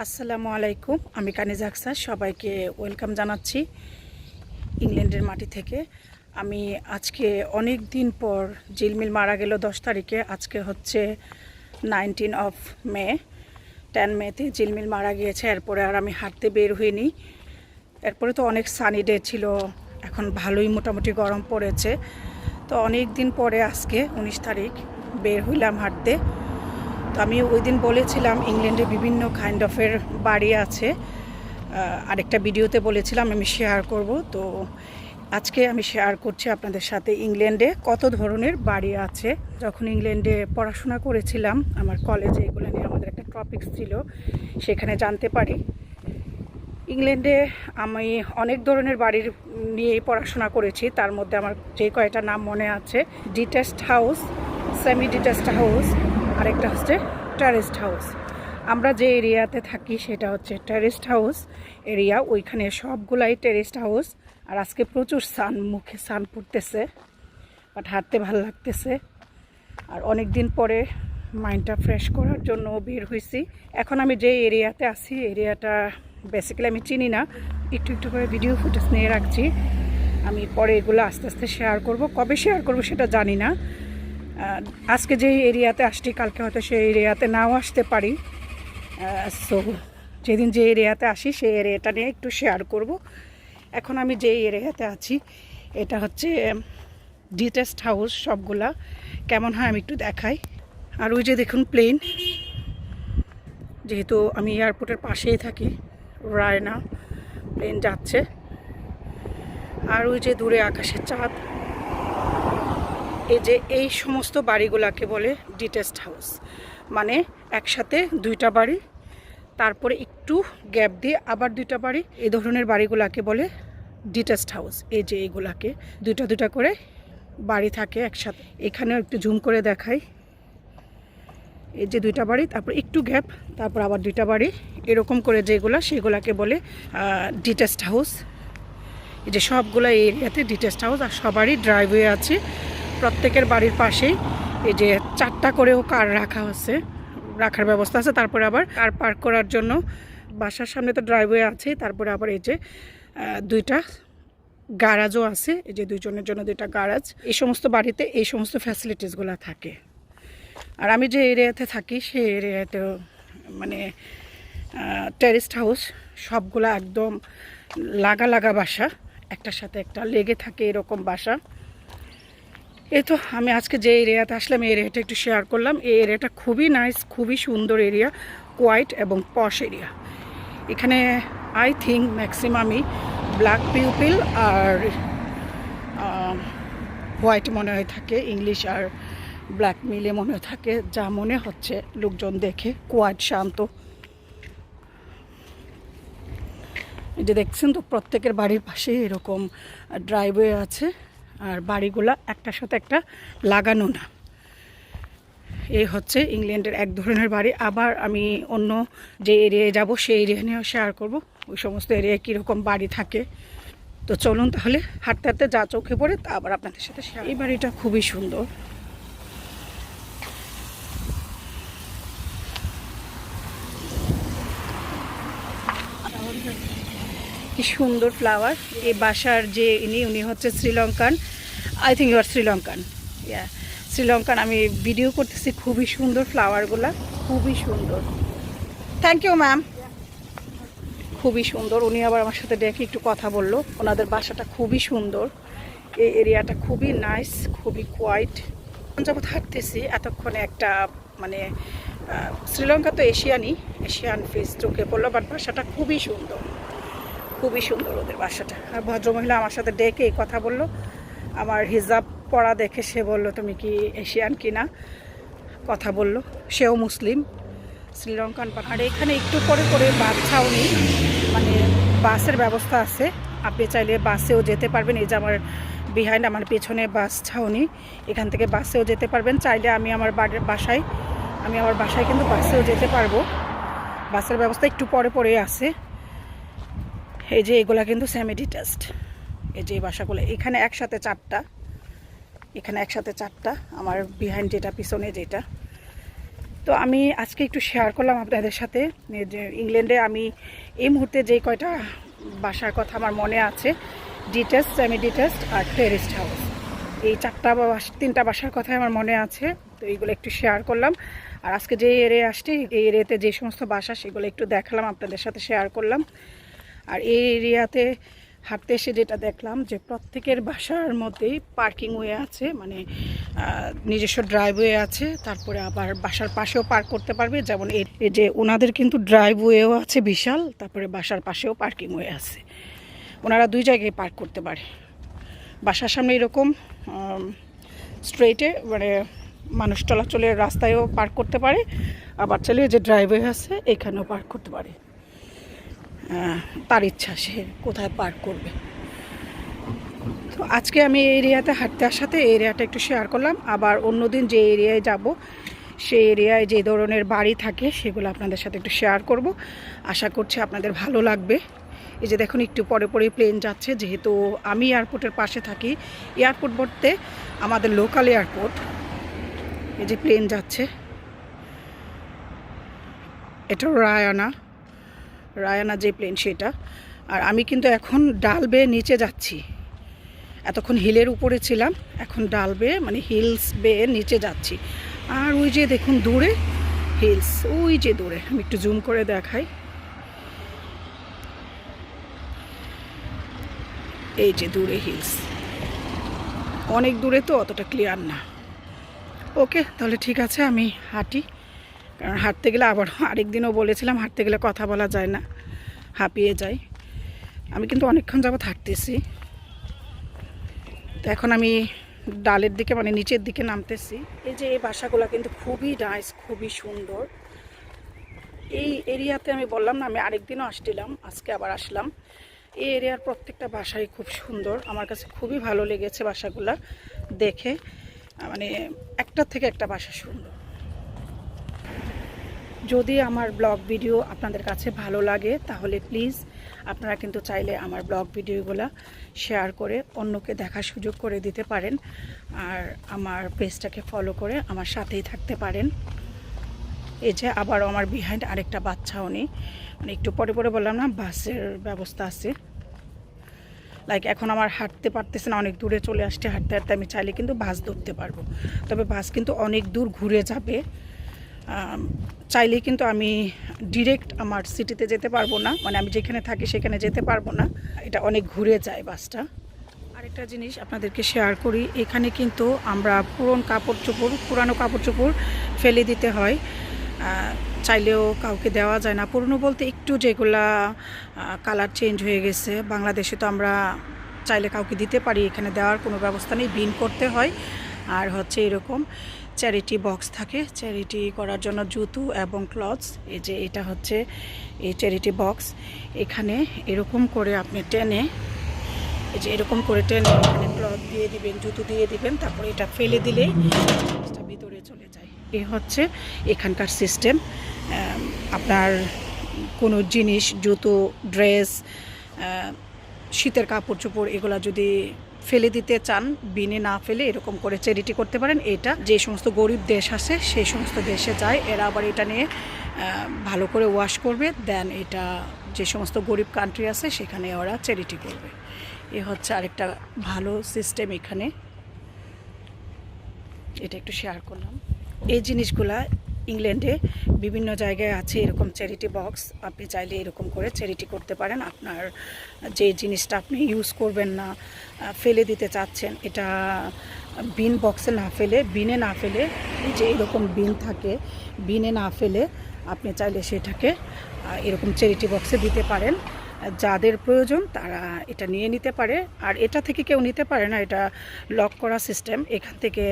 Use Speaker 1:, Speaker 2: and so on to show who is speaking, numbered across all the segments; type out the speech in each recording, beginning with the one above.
Speaker 1: আসসালামু আলাইকুম। আমি কানিজ আকসার সবাইকে ওয়েলকাম জানাচ্ছি ইংল্যান্ডের মাটি থেকে। আমি আজকে অনেক দিন পর ঝিলমিল মারা গেল 10 তারিখে। আজকে হচ্ছে 19 অফ মে। 10 মেতে ঝিলমিল মারা গিয়েছে। এরপরে আর আমি হাঁটতে বের হইনি। এরপরে তো অনেক সানি ডে ছিল, এখন ভালোই মোটামুটি গরম পড়েছে। তো অনেক দিন পরে আজকে 19 তারিখ বের হইলাম হাঁটতে। তো আমি ওই দিন বলেছিলাম ইংল্যান্ডে বিভিন্ন কাইন্ড অফের বাড়ি আছে, আরেকটা ভিডিওতে বলেছিলাম আমি শেয়ার করব। তো আজকে আমি শেয়ার করছি আপনাদের সাথে ইংল্যান্ডে কত ধরনের বাড়ি আছে। যখন ইংল্যান্ডে পড়াশোনা করেছিলাম আমার কলেজে, এগুলো নিয়ে আমাদের একটা টপিকস ছিল, সেখানে জানতে পারি ইংল্যান্ডে আমি অনেক ধরনের বাড়ির নিয়েই পড়াশোনা করেছি। তার মধ্যে আমার যে কয়টা নাম মনে আছে, detached house, semi detached house, আরেকটা হচ্ছে টেরেসড হাউস। আমরা যে এরিয়াতে থাকি সেটা হচ্ছে টেরেসড হাউস এরিয়া, ওইখানে সবগুলাই টেরেসড হাউস। আর আজকে প্রচুর মুখে সান পড়তেছে, বাট হাঁটতে ভালো লাগতেছে। আর অনেক দিন পরে মাইন্ডটা ফ্রেশ করার জন্য বের হয়েছি। এখন আমি যে এরিয়াতে আছি, এরিয়াটা বেসিক্যালি আমি চিনি না, একটু একটু করে ভিডিও ফুটেজ নিয়ে রাখছি। আমি পরে এগুলো আস্তে আস্তে শেয়ার করব, কবে শেয়ার করব সেটা জানি না। আজকে যে এরিয়াতে আসছি কালকে হয়তো সেই এরিয়াতে নাও আসতে পারি। সো যেদিন যে এরিয়াতে আসি সেই এরিয়াটা নিয়ে একটু শেয়ার করব। এখন আমি যে এরিয়াতে আছি এটা হচ্ছে ডিট্যাচড হাউস। সবগুলা কেমন হয় আমি একটু দেখাই। আর ওই যে দেখুন প্লেন, যেহেতু আমি এয়ারপোর্টের পাশেই থাকি, রায়না প্লেন যাচ্ছে। আর ওই যে দূরে আকাশের চাঁদ। এই যে এই সমস্ত বাড়িগুলোকে বলে ডিট্যাচড হাউস, মানে একসাথে দুইটা বাড়ি, তারপরে একটু গ্যাপ দিয়ে আবার দুইটা বাড়ি, এই ধরনের বাড়িগুলোকে বলে ডিট্যাচড হাউস। এই যে এইগুলাকে দুইটা দুইটা করে বাড়ি থাকে একসাথে। এখানেও একটু জুম করে দেখাই। এই যে দুইটা বাড়ি, তারপর একটু গ্যাপ, তারপর আবার দুইটা বাড়ি, এরকম করে যেগুলা সেগুলাকে বলে ডিট্যাচড হাউস। এই যে সবগুলো এরিয়াতে ডিট্যাচড হাউস। আর সবারই ড্রাইভওয়ে আছে প্রত্যেকের বাড়ির পাশেই। এই যে 4টা করেও কার রাখার ব্যবস্থা আছে। তারপরে আবার কার পার্ক করার জন্য বাসার সামনে তো ড্রাইভওয়ে আছে, তারপরে আবার এই যে 2টা গ্যারাজও আছে। এই যে 2 জনের জন্য 2টা গ্যারাজ। এই সমস্ত বাড়িতে এই সমস্ত ফ্যাসিলিটিসগুলো থাকে। আর আমি যে এরিয়াতে থাকি সেই এরিয়াতেও মানে টেরেসড হাউস সবগুলা একদম লাগা লাগা বাসা, একটার সাথে একটা লেগে থাকে এরকম বাসা। এই তো আমি আজকে যে এরিয়াতে আসলাম এই এরিয়াটা একটু শেয়ার করলাম। এই এরিয়াটা খুবই নাইস, খুবই সুন্দর এরিয়া, কোয়াইট এবং পশ এরিয়া। এখানে আই থিঙ্ক ম্যাক্সিমামই ব্ল্যাক পিপল আর হোয়াইট মনে হয় থাকে, ইংলিশ আর ব্ল্যাক মিলে মনে থাকে, যা মনে হচ্ছে লোকজন দেখে। কোয়াইট, শান্ত। এই যে দেখছেন তো প্রত্যেকের বাড়ির পাশে এরকম ড্রাইভওয়ে আছে, আর বাড়িগুলা একটার সাথে একটা লাগানো না। এই হচ্ছে ইংল্যান্ডের এক ধরনের বাড়ি। আবার আমি অন্য যে এরিয়ায় যাব সেই এরিয়া নিয়েও শেয়ার করব, ওই সমস্ত এরিয়ায় কীরকম বাড়ি থাকে। তো চলুন তাহলে হাঁটতে হাঁটতে যা চোখে পড়ে তা আবার আপনাদের সাথে শেয়ার। এই বাড়িটা খুবই সুন্দর। কি সুন্দর ফ্লাওয়ার। এই বাসার যে উনি হচ্ছে Sri Lankan, I think you are Sri Lankan, Sri Lankan. আমি ভিডিও করতেছি, খুবই সুন্দর ফ্লাওয়ারগুলা, খুবই সুন্দর। Thank you ma'am. খুবই সুন্দর। উনি আবার আমার সাথে ডেকে একটু কথা বললো। ওনাদের বাসাটা খুবই সুন্দর, এই এরিয়াটা খুবই নাইস, খুবই কোয়াইট। যখন হাঁটতেছি এতক্ষণে একটা মানে শ্রীলঙ্কা তো এশিয়ান ফেস চোখে পড়লো, বাট বাসাটা খুবই সুন্দর, খুবই সুন্দর ওদের বাসাটা। আর ভদ্রমহিলা আমার সাথে ডেকে কথা বললো। আমার হিজাব পরা দেখে সে বললো তুমি কি এশিয়ান কিনা, কথা বললো। সেও মুসলিম, শ্রীলঙ্কান। আর এখানে একটু পরে করে বাস ছাউনি, মানে বাসের ব্যবস্থা আছে, আপনি চাইলে বাসেও যেতে পারবেন। এই যে আমার বিহাইন্ড, আমার পেছনে বাস ছাউনি, এখান থেকে বাসেও যেতে পারবেন। চাইলে আমি আমার বাসায় কিন্তু বাসেও যেতে পারবো। বাসের ব্যবস্থা একটু পরে পরে আছে। এই যে এগুলা কিন্তু সেমি ডিট্যাচড। এই যে বাসাগুলো এখানে একসাথে 4টা, এখানে একসাথে 4টা। আমার বিহাইন্ড যেটা, পিছনে যেটা, তো আমি আজকে একটু শেয়ার করলাম আপনাদের সাথে যে ইংল্যান্ডে আমি এই মুহূর্তে যে কয়টা বাসার কথা আমার মনে আছে, ডিটেস্ট, সেমি ডিটেস্ট আর টেরেস্ট হাউস, এই তিনটা বাসার কথাই আমার মনে আছে। তো এইগুলো একটু শেয়ার করলাম। আর আজকে যে এরিয়া আসছি, এই এরিয়াতে যে সমস্ত বাসা সেগুলো একটু দেখালাম, আপনাদের সাথে শেয়ার করলাম। আর এই এরিয়াতে হাঁটতে এসে যেটা দেখলাম যে প্রত্যেকের বাসার মধ্যেই পার্কিং ওয়ে আছে, মানে নিজস্ব ড্রাইভওয়ে আছে, তারপরে আবার বাসার পাশেও পার্ক করতে পারবে। যেমন এই যে ওনাদের কিন্তু ড্রাইভওয়েও আছে বিশাল, তারপরে বাসার পাশেও পার্কিং ওয়ে আছে, ওনারা দুই জায়গায় পার্ক করতে পারে। বাসার সামনে এরকম স্ট্রেটে মানে মানুষ চলাচলের রাস্তায়ও পার্ক করতে পারে, আবার চলে যে ড্রাইভওয়ে আছে এখানেও পার্ক করতে পারে, তার ইচ্ছা সে কোথায় পার্ক করবে। তো আজকে আমি এই এরিয়াতে হাঁটতে আসাতে এই এরিয়াটা একটু শেয়ার করলাম। আবার অন্যদিন যে এরিয়ায় যাব সেই এরিয়ায় যে ধরনের বাড়ি থাকে সেগুলো আপনাদের সাথে একটু শেয়ার করব। আশা করছি আপনাদের ভালো লাগবে। এই যে দেখুন একটু পরে পরেই প্লেন যাচ্ছে, যেহেতু আমি এয়ারপোর্টের পাশে থাকি। এয়ারপোর্ট বলতে আমাদের লোকাল এয়ারপোর্ট। এই যে প্লেন যাচ্ছে, এটা রায়ানা যে প্লেন সেটা। আর আমি কিন্তু এখন ডাল বেয়ে নিচে যাচ্ছি, এতক্ষণ হিলের উপরে ছিলাম, এখন ডাল বেয়ে মানে হিলস বেয়ে নিচে যাচ্ছি। আর ওই যে দেখুন দূরে হিলস, ওই যে দূরে, আমি একটু জুম করে দেখাই, এই যে দূরে হিলস, অনেক দূরে তো অতটা ক্লিয়ার না। ওকে, তাহলে ঠিক আছে আমি হাঁটি, কারণ হাঁটতে গেলে আবার আরেকদিনও বলেছিলাম হাঁটতে গেলে কথা বলা যায় না, হাঁপিয়ে যায়। আমি কিন্তু অনেকক্ষণ যাবত হাঁটতেছি। তো এখন আমি ডালের দিকে মানে নিচের দিকে নামতেছি। এই যে এই বাসাগুলো কিন্তু খুবই নাইস, খুবই সুন্দর। এই এরিয়াতে আমি বললাম না আমি আরেকদিনও আসছিলাম, আজকে আবার আসলাম। এই এরিয়ার প্রত্যেকটা বাসাই খুব সুন্দর, আমার কাছে খুবই ভালো লেগেছে বাসাগুলো দেখে, মানে একটা থেকে একটা বাসা সুন্দর। যদি আমার ব্লগ ভিডিও আপনাদের কাছে ভালো লাগে তাহলে প্লিজ আপনারা কিন্তু চাইলে আমার ব্লগ ভিডিওগুলো শেয়ার করে অন্যকে দেখার সুযোগ করে দিতে পারেন। আর আমার পেজটাকে ফলো করে আমার সাথেই থাকতে পারেন। এই যে আবারও আমার বিহাইন্ড আরেকটা বাচ্চাও নেই, মানে একটু পরে পরে বললাম না বাসের ব্যবস্থা আছে। লাইক এখন আমার হাঁটতে পারতেছে না, অনেক দূরে চলে আসছে, হাঁটতে হাঁটতে আমি চাইলে কিন্তু বাস ধরতে পারবো। তবে বাস কিন্তু অনেক দূর ঘুরে যাবে, চাইলেই কিন্তু আমি ডিরেক্ট আমার সিটিতে যেতে পারবো না, মানে আমি যেখানে থাকি সেখানে যেতে পারবো না, এটা অনেক ঘুরে যায় বাসটা। আরেকটা জিনিস আপনাদেরকে শেয়ার করি, এখানে কিন্তু আমরা পুরানো কাপড় চোপড় ফেলে দিতে হয়, চাইলেও কাউকে দেওয়া যায় না। পুরনো বলতে একটু যেগুলা কালার চেঞ্জ হয়ে গেছে, বাংলাদেশে তো আমরা চাইলে কাউকে দিতে পারি, এখানে দেওয়ার কোনো ব্যবস্থা নেই, বিন করতে হয়। আর হচ্ছে এরকম চ্যারিটি বক্স থাকে, চ্যারিটি করার জন্য জুতো এবং ক্লথস। এই যে এটা হচ্ছে এই চ্যারিটি বক্স, এখানে এরকম করে আপনি টেনে, এই যে এরকম করে টেনে এখানে ক্লথ দিয়ে দিবেন, জুতো দিয়ে দিবেন, তারপরে এটা ফেলে দিলেই জিনিসটা ভিতরে চলে যায়। এই হচ্ছে এখানকার সিস্টেম। আপনার কোনো জিনিস, জুতো, ড্রেস, শীতের কাপড় চোপড় এগুলো যদি ফেলে দিতে চান, বিনে না ফেলে এরকম করে চ্যারিটি করতে পারেন। এটা যে সমস্ত গরিব দেশ আছে সেই সমস্ত দেশে যায়, এরা আবার এটা নিয়ে ভালো করে ওয়াশ করবে, দেন এটা যে সমস্ত গরিব কান্ট্রি আছে সেখানে ওরা চ্যারিটি করবে। এ হচ্ছে আরেকটা ভালো সিস্টেম এখানে, এটা একটু শেয়ার করলাম। এই জিনিসগুলা ইংল্যান্ডে বিভিন্ন জায়গায় আছে, এরকম চ্যারিটি বক্স, আপনি চাইলে এরকম করে চ্যারিটি করতে পারেন। আপনার যে জিনিসটা আপনি ইউজ করবেন না, ফেলে দিতে চাচ্ছেন, এটা বিনে না ফেলে এই যে এরকম বিন থাকে, বিনে না ফেলে আপনি চাইলে সেটাকে এরকম চ্যারিটি বক্সে দিতে পারেন। যাদের প্রয়োজন তারা এটা নিয়ে নিতে পারে। আর এটা থেকে কেউ নিতে পারে না, এটা লক করা সিস্টেম। এখান থেকে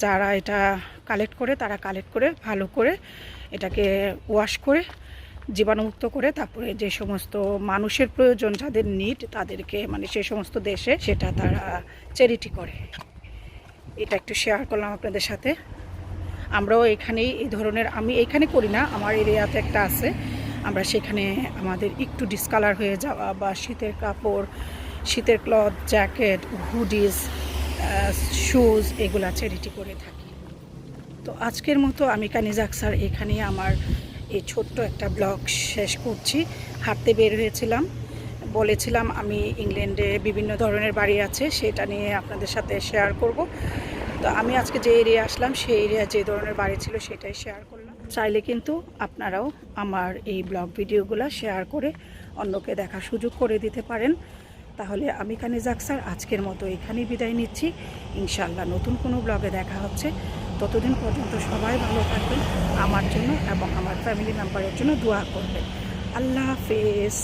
Speaker 1: যারা এটা কালেক্ট করে তারা কালেক্ট করে ভালো করে এটাকে ওয়াশ করে জীবাণুমুক্ত করে তারপরে যে সমস্ত মানুষের প্রয়োজন, যাদের নিড, তাদেরকে মানে সেই সমস্ত দেশে সেটা তারা চ্যারিটি করে। এটা একটু শেয়ার করলাম আপনাদের সাথে। আমরাও এখানেই এই ধরনের, আমি এইখানে করি না, আমার এরিয়াতে একটা আছে, আমরা সেখানে আমাদের একটু ডিসকালার হয়ে যাওয়া বা শীতের কাপড়, শীতের ক্লথ, জ্যাকেট, হুডিজ, শুজ এগুলা চ্যারিটি করে থাকি। তো আজকের মতো আমি কানিজ আক্সার এখানেই আমার এই ছোট্ট একটা ব্লগ শেষ করছি। হাঁটতে বের হয়েছিলাম, বলেছিলাম আমি ইংল্যান্ডে বিভিন্ন ধরনের বাড়ি আছে সেটা নিয়ে আপনাদের সাথে শেয়ার করব। তো আমি আজকে যে এরিয়া আসলাম সেই এরিয়া যে ধরনের বাড়ি ছিল সেটাই শেয়ার করলাম। চাইলে কিন্তু আপনারাও আমার এই ব্লগ ভিডিওগুলো শেয়ার করে অন্যকে দেখার সুযোগ করে দিতে পারেন। তাহলে আমি কানিজ আক্সার আজকের মতো এখানেই বিদায় নিচ্ছি। ইনশাআল্লাহ নতুন কোনো ব্লগে দেখা হচ্ছে। ততদিন পর্যন্ত সবাই ভালো থাকবেন, আমার জন্য এবং আমার ফ্যামিলি মেম্বারের জন্য দোয়া করবেন। আল্লাহ হাফেজ।